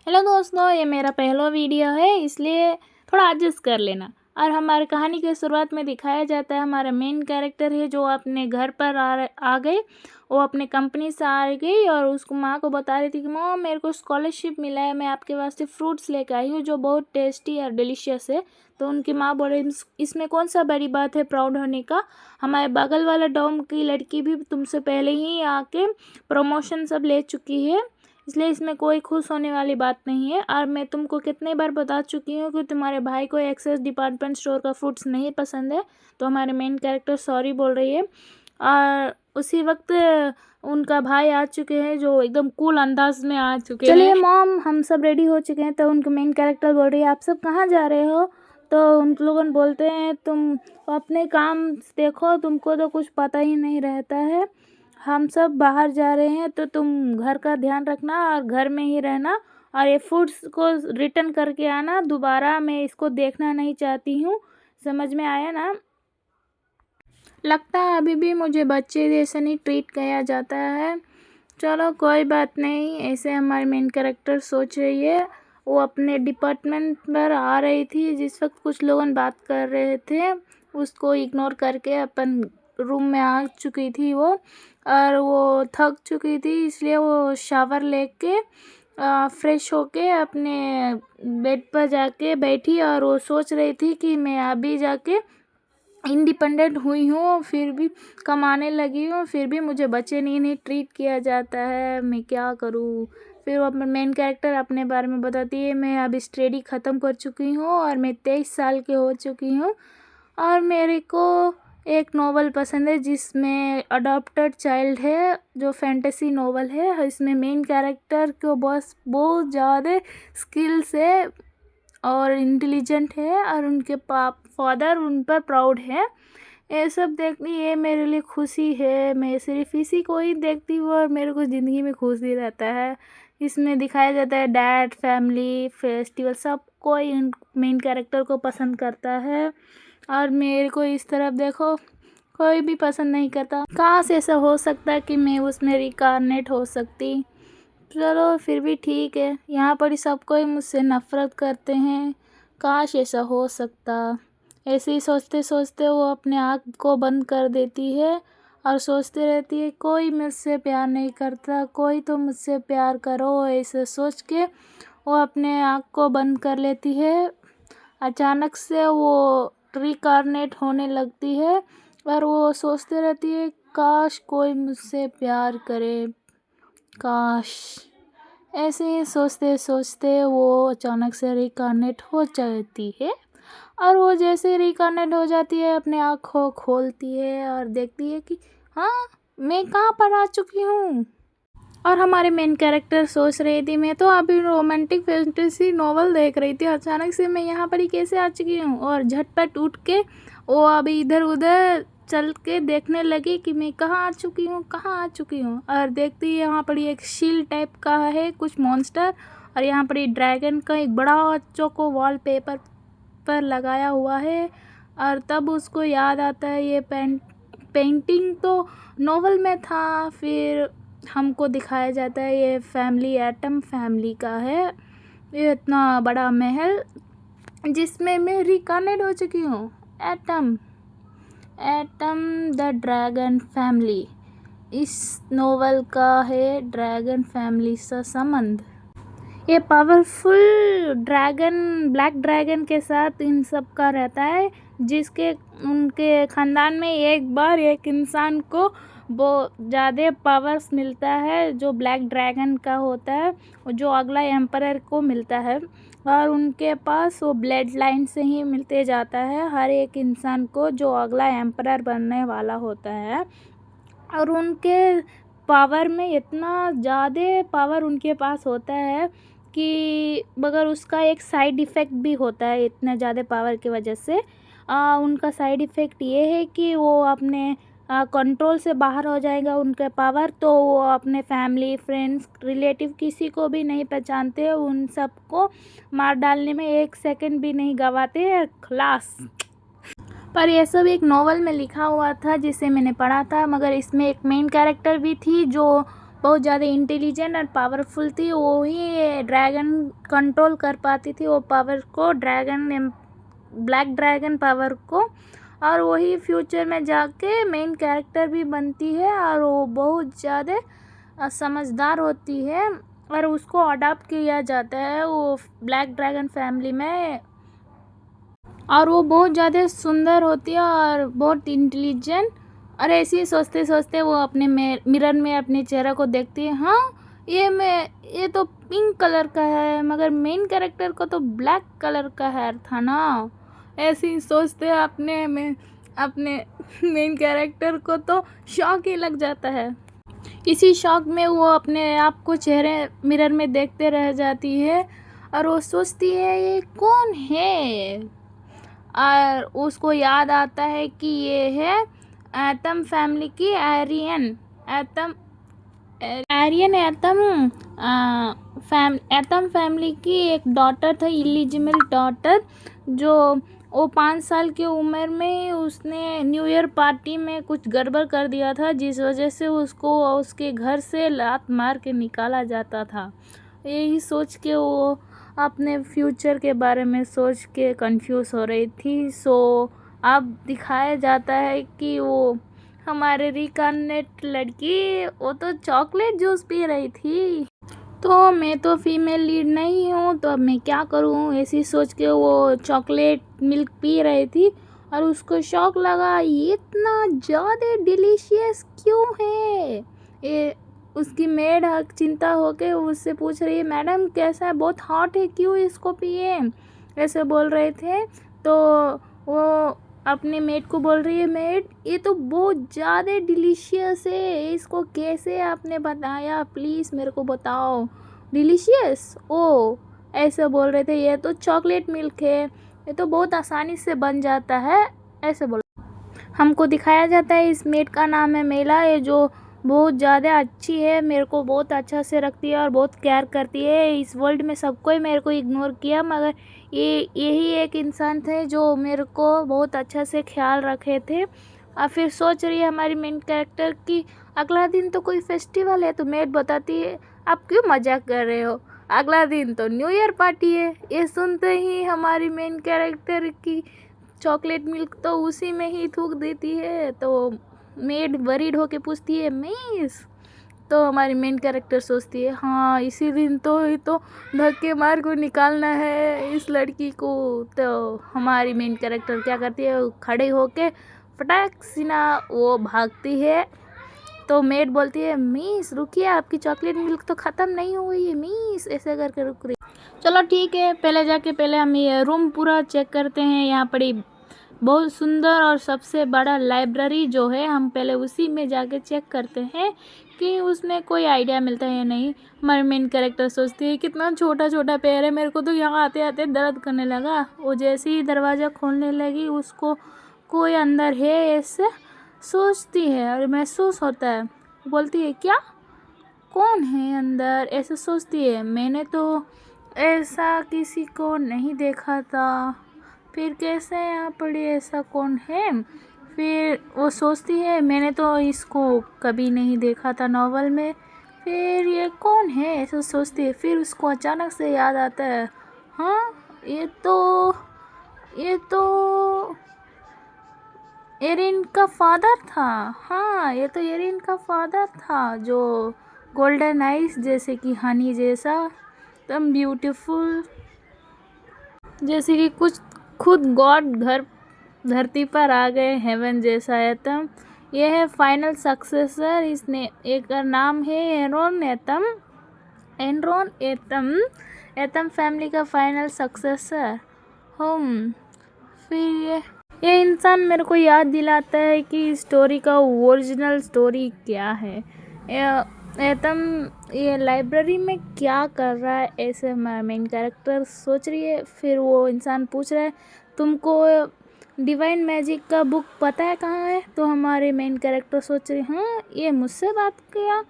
Hello दोस्तों, ये मेरा पहला वीडियो है, इसलिए थोड़ा एडजस्ट कर लेना। और हमारी कहानी के शुरुआत में दिखाया जाता है हमारा मेन कैरेक्टर है जो अपने घर पर आ गई। वो अपने कंपनी से आ गई और उसको माँ को बता रही थी कि मॉम मेरे को स्कॉलरशिप मिला है, मैं आपके वास्ते फ्रूट्स लेकर आई हूँ जो बहुत टेस्टी और डिलीशियस है। तो उनकी माँ बोले इसमें कौन सा बड़ी बात है प्राउड होने का, हमारे बगल वाला डॉम की लड़की भी तुमसे पहले ही आके प्रमोशन सब ले चुकी है, इसलिए इसमें कोई खुश होने वाली बात नहीं है। और मैं तुमको कितने बार बता चुकी हूँ कि तुम्हारे भाई को एक्सेस डिपार्टमेंट स्टोर का फ्रूट्स नहीं पसंद है। तो हमारे मेन कैरेक्टर सॉरी बोल रही है और उसी वक्त उनका भाई आ चुके हैं जो एकदम कूल अंदाज में आ चुके हैं। चलिए मॉम, हम सब रेडी हो चुके हैं। तो उनके मेन कैरेक्टर बोल रही है आप सब कहाँ जा रहे हो। तो उन लोगों बोलते हैं तुम अपने काम देखो, तुमको तो कुछ पता ही नहीं रहता है, हम सब बाहर जा रहे हैं तो तुम घर का ध्यान रखना और घर में ही रहना और ये फूड्स को रिटर्न करके आना दोबारा, मैं इसको देखना नहीं चाहती हूँ। समझ में आया ना। लगता है अभी भी मुझे बच्चे जैसे नहीं ट्रीट किया जाता है। चलो कोई बात नहीं, ऐसे हमारे मेन कैरेक्टर सोच रही है। वो अपने डिपार्टमेंट पर आ रही थी जिस वक्त कुछ लोग बात कर रहे थे, उसको इग्नोर करके अपन रूम में आ चुकी थी वो। और वो थक चुकी थी इसलिए वो शावर लेके फ्रेश होके अपने बेड पर जाके बैठी और वो सोच रही थी कि मैं अभी जाके इंडिपेंडेंट हुई हूँ, फिर भी कमाने लगी हूँ, फिर भी मुझे बच्चे नहीं ट्रीट किया जाता है, मैं क्या करूँ। फिर वो अपने मेन कैरेक्टर अपने बारे में बताती है मैं अभी स्टडी ख़त्म कर चुकी हूँ और मैं 23 साल की हो चुकी हूँ और मेरे को एक नोवेल पसंद है जिसमें अडॉप्टेड चाइल्ड है, जो फैंटेसी नोवेल है। इसमें मेन कैरेक्टर को बस बहुत ज़्यादा स्किल्स है और इंटेलिजेंट है और उनके फादर उन पर प्राउड है। ये सब देखनी ये मेरे लिए खुशी है, मैं सिर्फ इसी को ही देखती हूँ और मेरे को ज़िंदगी में खुशी रहता है। इसमें दिखाया जाता है डैड फैमिली फेस्टिवल सब कोई मेन कैरेक्टर को पसंद करता है और मेरे को इस तरफ देखो कोई भी पसंद नहीं करता। काश ऐसा हो सकता कि मैं उसमें रिकारनेट हो सकती। चलो फिर भी ठीक है, यहाँ पर ही सब कोई मुझसे नफ़रत करते हैं, काश ऐसा हो सकता। ऐसे ही सोचते सोचते वो अपने आँख को बंद कर देती है और सोचती रहती है कोई मुझसे प्यार नहीं करता, कोई तो मुझसे प्यार करो। ऐसे सोच के वो अपने आँख को बंद कर लेती है। अचानक से वो रिकारनेट होने लगती है और वो सोचती रहती है काश कोई मुझसे प्यार करे, काश। ऐसे ही सोचते सोचते वो अचानक से रिकारनेट हो जाती है और वो जैसे रिकारनेट हो जाती है अपने आँखों खोलती है और देखती है कि हाँ, मैं कहाँ पर आ चुकी हूँ। और हमारे मेन कैरेक्टर सोच रही थी मैं तो अभी रोमांटिक फैंटेसी नोवेल देख रही थी, अचानक से मैं यहाँ पर ही कैसे आ चुकी हूँ। और झटपट उठ के वो अभी इधर उधर चल के देखने लगी कि मैं कहाँ आ चुकी हूँ, कहाँ आ चुकी हूँ। और देखती है यहाँ पर एक शील्ड टाइप का है कुछ मॉन्स्टर और यहाँ पर ड्रैगन का एक बड़ा चोको वॉलपेपर पर लगाया हुआ है। और तब उसको याद आता है ये पेंटिंग तो नोवेल में था। फिर हमको दिखाया जाता है ये फैमिली एटम फैमिली का है, ये इतना बड़ा महल जिसमें मैं रिकानेट हो चुकी हूँ। Atom atom the dragon family, इस नोवेल का है ड्रैगन फैमिली से संबंध। ये पावरफुल ड्रैगन ब्लैक ड्रैगन के साथ इन सब का रहता है, जिसके उनके ख़ानदान में एक बार एक इंसान को बहुत ज़्यादा पावर्स मिलता है जो ब्लैक ड्रैगन का होता है, जो अगला एम्परर को मिलता है। और उनके पास वो ब्लड लाइन से ही मिलते जाता है हर एक इंसान को जो अगला एम्परर बनने वाला होता है। और उनके पावर में इतना ज़्यादा पावर उनके पास होता है कि मगर उसका एक साइड इफ़ेक्ट भी होता है। इतना ज़्यादा पावर की वजह से उनका साइड इफ़ेक्ट ये है कि वो अपने कंट्रोल से बाहर हो जाएगा उनका पावर, तो वो अपने फैमिली फ्रेंड्स रिलेटिव किसी को भी नहीं पहचानते, उन सबको मार डालने में एक सेकंड भी नहीं गंवाते, खलास। पर यह सब एक नोवेल में लिखा हुआ था जिसे मैंने पढ़ा था, मगर इसमें एक मेन कैरेक्टर भी थी जो बहुत ज़्यादा इंटेलिजेंट और पावरफुल थी। वो ही ड्रैगन कंट्रोल कर पाती थी, वो पावर को, ब्लैक ड्रैगन पावर को। और वही फ्यूचर में जाके मेन कैरेक्टर भी बनती है और वो बहुत ज़्यादा समझदार होती है और उसको अडॉप्ट किया जाता है वो ब्लैक ड्रैगन फैमिली में। और वो बहुत ज़्यादा सुंदर होती है और बहुत इंटेलिजेंट। और ऐसे ही सोचते सोचते वो अपने मिरर में अपने चेहरे को देखती है, हाँ ये तो पिंक कलर का है, मगर मेन कैरेक्टर को तो ब्लैक कलर का हेयर था ना। ऐसे ही सोचते अपने मेन कैरेक्टर को तो शॉक ही लग जाता है। इसी शॉक में वो अपने आप को चेहरे मिरर में देखते रह जाती है और वो सोचती है ये कौन है। और उसको याद आता है कि ये है एटम फैमिली की एटम फैमिली की एक डॉटर था, इलिजिबल डॉटर, जो वो 5 साल की उम्र में उसने न्यू ईयर पार्टी में कुछ गड़बड़ कर दिया था, जिस वजह से उसको उसके घर से लात मार के निकाला जाता था। यही सोच के वो अपने फ्यूचर के बारे में सोच के कंफ्यूज हो रही थी। सो अब दिखाया जाता है कि वो हमारे रिकार्नेट लड़की वो तो चॉकलेट जूस पी रही थी, तो मैं तो फीमेल लीड नहीं हूँ, तो अब मैं क्या करूँ, ऐसी सोच के वो चॉकलेट मिल्क पी रही थी। और उसको शौक लगा ये इतना ज़्यादा डिलीशियस क्यों है ये। उसकी मेड चिंता होके उससे पूछ रही है, मैडम कैसा है, बहुत हॉट है, क्यों इसको पिए, ऐसे बोल रहे थे। तो वो अपने मेड को बोल रही है, मेड ये तो बहुत ज़्यादा डिलीशियस है, इसको कैसे आपने बनाया, प्लीज़ मेरे को बताओ। डिलीशियस ओ ऐसे बोल रहे थे, ये तो चॉकलेट मिल्क है, ये तो बहुत आसानी से बन जाता है, ऐसे बोल। हमको दिखाया जाता है इस मेड का नाम है मेला, ये जो बहुत ज़्यादा अच्छी है, मेरे को बहुत अच्छा से रखती है और बहुत केयर करती है। इस वर्ल्ड में सबको ही मेरे को इग्नोर किया, मगर यही एक इंसान थे जो मेरे को बहुत अच्छा से ख्याल रखे थे। और फिर सोच रही है हमारी मेन कैरेक्टर की अगला दिन तो कोई फेस्टिवल है, तो मेड बताती है आप क्यों मजाक कर रहे हो, अगला दिन तो न्यू ईयर पार्टी है। ये सुनते ही हमारी मेन कैरेक्टर की चॉकलेट मिल्क तो उसी में ही थूक देती है। तो मेड वरीड होके पूछती है मिस, तो हमारी मेन कैरेक्टर सोचती है हाँ इसी दिन तो ये तो धक्के मार को निकालना है इस लड़की को। तो हमारी मेन कैरेक्टर क्या करती है, खड़े होके फटाक सीना वो भागती है। तो मेड बोलती है मिस रुकिए, आपकी चॉकलेट मिल्क तो ख़त्म नहीं हुई है मिस, ऐसे करके रुक रही। चलो ठीक है, पहले हम ये रूम पूरा चेक करते हैं। यहाँ पड़ी बहुत सुंदर और सबसे बड़ा लाइब्रेरी जो है, हम पहले उसी में जाके चेक करते हैं कि उसमें कोई आइडिया मिलता है या नहीं। हमारी मेन कैरेक्टर सोचती है कितना छोटा छोटा पैर है, मेरे को तो यहाँ आते आते दर्द करने लगा। वो जैसे ही दरवाज़ा खोलने लगी उसको कोई अंदर है ऐसे सोचती है और महसूस होता है। बोलती है क्या, कौन है अंदर, ऐसे सोचती है। मैंने तो ऐसा किसी को नहीं देखा था, फिर कैसे यहाँ पड़ी, ऐसा कौन है। फिर वो सोचती है मैंने तो इसको कभी नहीं देखा था नॉवल में, फिर ये कौन है, ऐसा सोचती है। फिर उसको अचानक से याद आता है हाँ ये तो एरिन का फादर था। हाँ ये तो एरिन का फादर था, जो गोल्डन आइज जैसे कि हनी जैसा एकदम ब्यूटीफुल, जैसे कि कुछ खुद गॉड घर धरती पर आ गए, हेवन जैसा एटम। यह है फाइनल सक्सेसर, इसने एक का नाम है एनरॉन एटम, एटम फैमिली का फाइनल सक्सेसर। फिर ये इंसान मेरे को याद दिलाता है कि स्टोरी का ओरिजिनल स्टोरी क्या है। एटम ये लाइब्रेरी में क्या कर रहा है, ऐसे हमारा मेन कैरेक्टर सोच रही है। फिर वो इंसान पूछ रहा है तुमको डिवाइन मैजिक का बुक पता है कहाँ है, तो हमारे मेन कैरेक्टर सोच रही है हाँ ये मुझसे बात किया,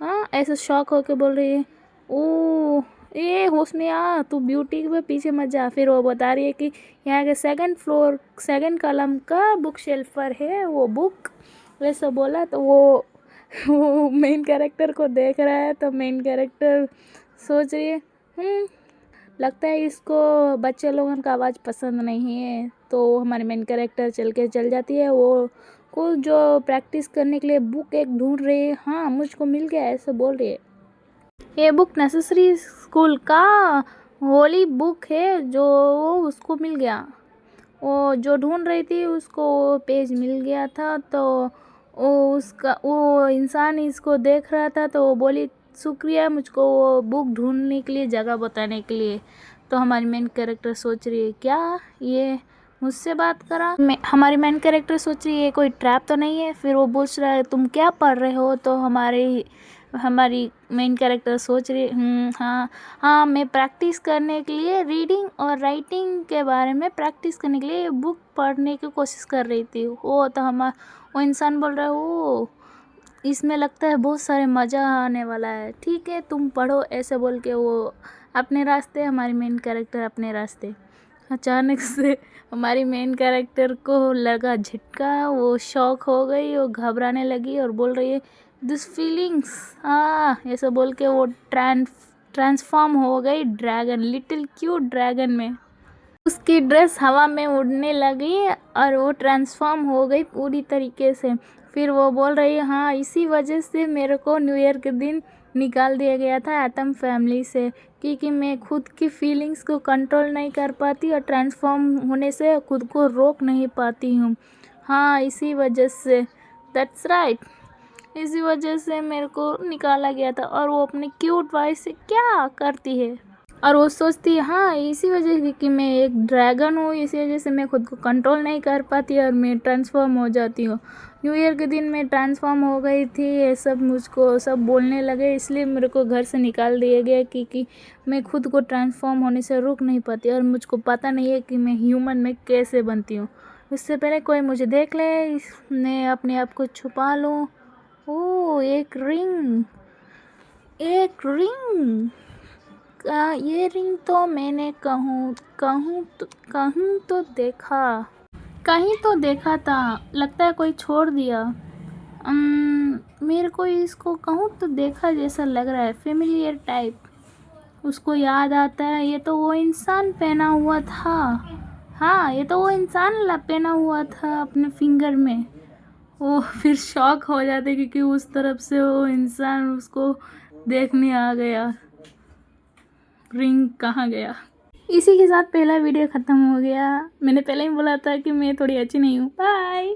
हाँ ऐसे शॉक होके बोल रही है ओ ये होश में आ, तू ब्यूटी के पीछे मत जा। फिर वो बता रही है कि यहाँ के 2nd फ्लोर 2nd कॉलम का बुक शेल्फ पर है वो बुक, वैसे बोला। तो वो वो मेन कैरेक्टर को देख रहा है तो मेन कैरेक्टर सोच रही है लगता है इसको बच्चे लोगों का आवाज़ पसंद नहीं है। तो हमारे मेन कैरेक्टर चल जाती है, वो को जो प्रैक्टिस करने के लिए बुक एक ढूंढ रही है। हाँ, मुझको मिल गया ऐसे बोल रही है। ये बुक नेसेसरी स्कूल का होली बुक है जो उसको मिल गया। वो जो ढूंढ रही थी उसको वो पेज मिल गया था। तो वो इंसान इसको देख रहा था तो वो बोली शुक्रिया मुझको वो बुक ढूंढने के लिए जगह बताने के लिए। तो हमारी मेन कैरेक्टर सोच रही है क्या ये मुझसे बात करा। हमारी मेन कैरेक्टर सोच रही है कोई ट्रैप तो नहीं है। फिर वो पूछ रहा है तुम क्या पढ़ रहे हो। तो हमारी मेन कैरेक्टर सोच रही हाँ मैं प्रैक्टिस करने के लिए रीडिंग और राइटिंग के बारे में प्रैक्टिस करने के लिए बुक पढ़ने की कोशिश कर रही थी। वो इंसान बोल रहा है ओ इसमें लगता है बहुत सारे मज़ा आने वाला है, ठीक है तुम पढ़ो ऐसे बोल के वो अपने रास्ते, हमारी मेन कैरेक्टर अपने रास्ते। अचानक से हमारी मेन कैरेक्टर को लगा झटका, वो शॉक हो गई, वो घबराने लगी और बोल रही है दिस फीलिंग्स ऐसा बोल के वो ट्रांसफॉर्म हो गई ड्रैगन, लिटिल क्यूट ड्रैगन में। उसकी ड्रेस हवा में उड़ने लगी और वो ट्रांसफॉर्म हो गई पूरी तरीके से। फिर वो बोल रही है हाँ इसी वजह से मेरे को न्यू ईयर के दिन निकाल दिया गया था एटम फैमिली से, क्योंकि मैं खुद की फीलिंग्स को कंट्रोल नहीं कर पाती और ट्रांसफॉर्म होने से खुद को रोक नहीं पाती हूँ। हाँ इसी वजह से, दैट्स राइट, इसी वजह से मेरे को निकाला गया था। और वो अपनी क्यूट वॉइस से क्या करती है और वो सोचती है हाँ इसी वजह से कि मैं एक ड्रैगन हूँ, इसी वजह से मैं खुद को कंट्रोल नहीं कर पाती और मैं ट्रांसफॉर्म हो जाती हूँ। न्यू ईयर के दिन मैं ट्रांसफॉर्म हो गई थी, ये सब मुझको सब बोलने लगे, इसलिए मेरे को घर से निकाल दिया गया क्योंकि मैं खुद को ट्रांसफॉर्म होने से रुक नहीं पाती और मुझको पता नहीं है कि मैं ह्यूमन में कैसे बनती हूँ। इससे पहले कोई मुझे देख ले मैं अपने आप को छुपा लूँ। ओह एक रिंग ये रिंग तो मैंने कहीं तो देखा था, लगता है कोई छोड़ दिया। मेरे को इसको कहूँ तो देखा जैसा लग रहा है, फेमिलियर टाइप। उसको याद आता है ये तो वो इंसान पहना हुआ था। हाँ ये तो वो इंसान पहना हुआ था अपने फिंगर में। वो फिर शॉक हो जाते क्योंकि उस तरफ से वो इंसान उसको देखने आ गया, रिंग कहाँ गया। इसी के साथ पहला वीडियो ख़त्म हो गया। मैंने पहले ही बोला था कि मैं थोड़ी अच्छी नहीं हूँ। बाय।